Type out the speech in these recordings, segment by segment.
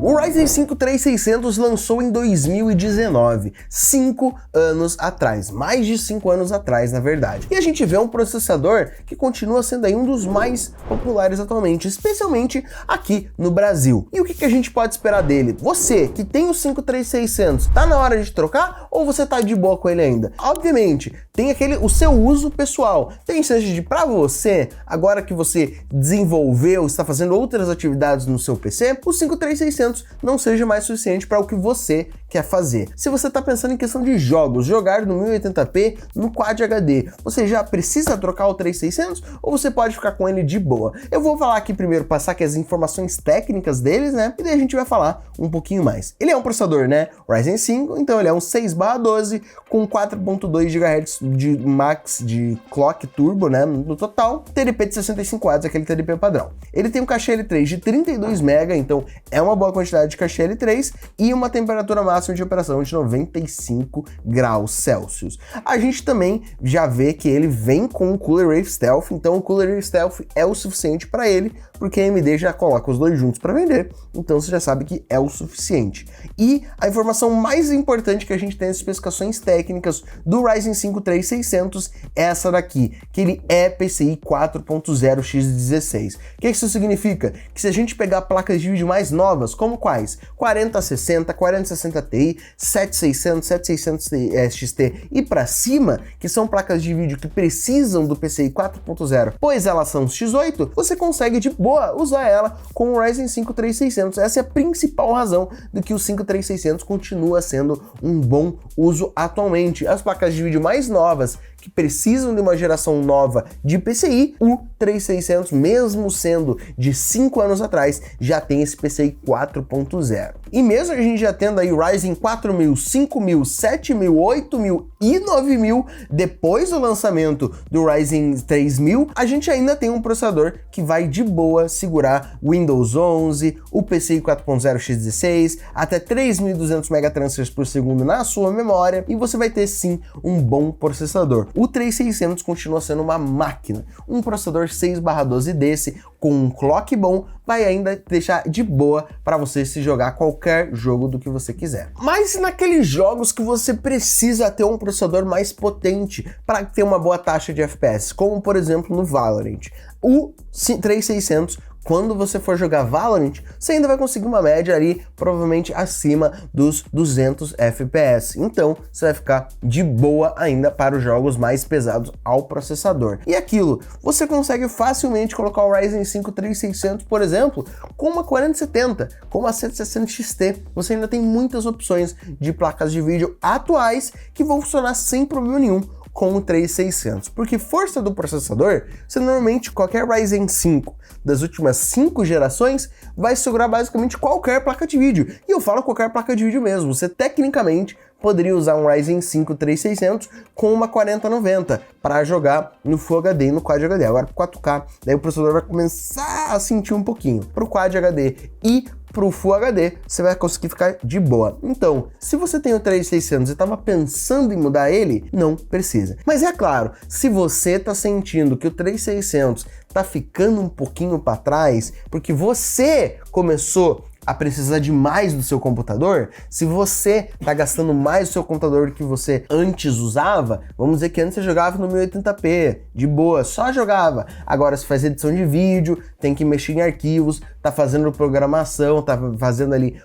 O Ryzen 5 3600 lançou em 2019, 5 anos atrás, mais de 5 anos atrás, na verdade. E a gente vê um processador que continua sendo aí um dos mais populares atualmente, especialmente aqui no Brasil. E o que a gente pode esperar dele? Você que tem o 5 3600, tá na hora de trocar ou você tá de boa com ele ainda? Obviamente, tem o seu uso pessoal. Tem chance de, pra você, agora que você desenvolveu, está fazendo outras atividades no seu PC, o 5 3600 não seja mais suficiente para o que você quer fazer. Se você está pensando em questão de jogos, jogar no 1080p no Quad HD, você já precisa trocar o 3600 ou você pode ficar com ele de boa? Eu vou falar aqui primeiro, passar aqui as informações técnicas deles, né? E daí a gente vai falar um pouquinho mais. Ele é um processador, né? Ryzen 5, então ele é um 6/12 com 4.2 GHz de max de clock turbo, né? No total, TDP de 65 watts, aquele TDP padrão. Ele tem um cache L3 de 32 MB, então é uma boa quantidade de cache L3 e uma temperatura máxima de operação de 95 graus Celsius. A gente também já vê que ele vem com o Cooler Wave Stealth, então o Cooler Wave Stealth é o suficiente para ele, porque a AMD já coloca os dois juntos para vender, então você já sabe que é o suficiente. E a informação mais importante que a gente tem nas especificações técnicas do Ryzen 5 3600 é essa daqui, que ele é PCI 4.0 x16. O que isso significa? Que se a gente pegar placas de vídeo mais novas, como quais? 4060, 4060 Ti, 7600, 7600 XT e para cima, que são placas de vídeo que precisam do PCI 4.0, pois elas são X8, você consegue de boa usar ela com o Ryzen 5 3600. Essa é a principal razão do que o 5 3600 continua sendo um bom uso atualmente. As placas de vídeo mais novas que precisam de uma geração nova de PCI, o 3600, mesmo sendo de 5 anos atrás, já tem esse PCI 4.0. E mesmo a gente já tendo aí o Ryzen 4000, 5000, 7000, 8000 e 9000, depois do lançamento do Ryzen 3000, a gente ainda tem um processador que vai de boa segurar Windows 11, o PCI 4.0 x16, até 3200 megatransfers por segundo na sua memória, e você vai ter sim um bom processador. O 3600 continua sendo uma máquina, um processador 6/12 desse, com um clock bom, vai ainda deixar de boa para você se jogar qualquer jogo do que você quiser. Mas naqueles jogos que você precisa ter um processador mais potente para ter uma boa taxa de FPS, como por exemplo no Valorant, o 3600, quando você for jogar Valorant, você ainda vai conseguir uma média ali, provavelmente acima dos 200 FPS. Então, você vai ficar de boa ainda para os jogos mais pesados ao processador. E aquilo, você consegue facilmente colocar o Ryzen 5 3600, por exemplo, com uma 4070, com uma 760 XT. Você ainda tem muitas opções de placas de vídeo atuais que vão funcionar sem problema nenhum com o 3600, porque força do processador, você normalmente qualquer Ryzen 5 das últimas 5 gerações vai segurar basicamente qualquer placa de vídeo, e eu falo qualquer placa de vídeo mesmo, você tecnicamente poderia usar um Ryzen 5 3600 com uma 4090 para jogar no Full HD e no Quad HD. Agora pro 4K, daí o processador vai começar a sentir um pouquinho. Pro Quad HD e pro Full HD, você vai conseguir ficar de boa. Então, se você tem o 3600 e estava pensando em mudar ele, não precisa. Mas é claro, se você está sentindo que o 3600 está ficando um pouquinho para trás, porque você começou a precisar de mais do seu computador, se você tá gastando mais do seu computador do que você antes usava, vamos dizer que antes você jogava no 1080p, de boa, só jogava. Agora você faz edição de vídeo, tem que mexer em arquivos, tá fazendo programação, tá fazendo ali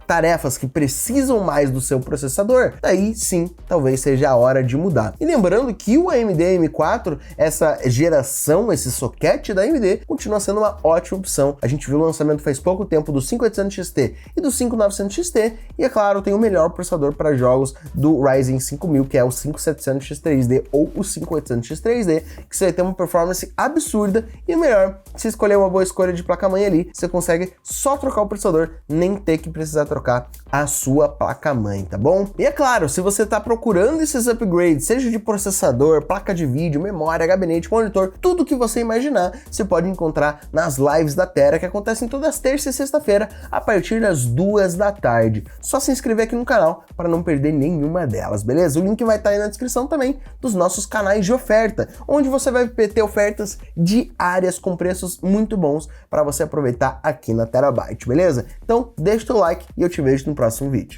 tarefas que precisam mais do seu processador, daí sim, talvez seja a hora de mudar. E lembrando que o AMD M4, essa geração, esse socket da AMD, continua sendo uma ótima opção. A gente viu o lançamento faz pouco tempo do 5800 XT e do 5900 XT, e é claro, tem o melhor processador para jogos do Ryzen 5000, que é o 5700 X3D ou o 5800 X3D, que você vai ter uma performance absurda, e melhor, se escolher uma boa escolha de placa-mãe ali, você consegue só trocar o processador, nem ter que precisar trocar a sua placa-mãe, tá bom? E é claro, se você está procurando esses upgrades, seja de processador, placa de vídeo, memória, gabinete, monitor, tudo que você imaginar, você pode encontrar nas lives da Tera, que acontecem todas terça e sexta-feira, a partir das 2 da tarde. Só se inscrever aqui no canal para não perder nenhuma delas, beleza? O link vai estar aí na descrição também dos nossos canais de oferta, onde você vai ter ofertas diárias com preços muito bons para você aproveitar aqui na Terabyte, beleza? Então deixa o teu like e eu te vejo no próximo vídeo.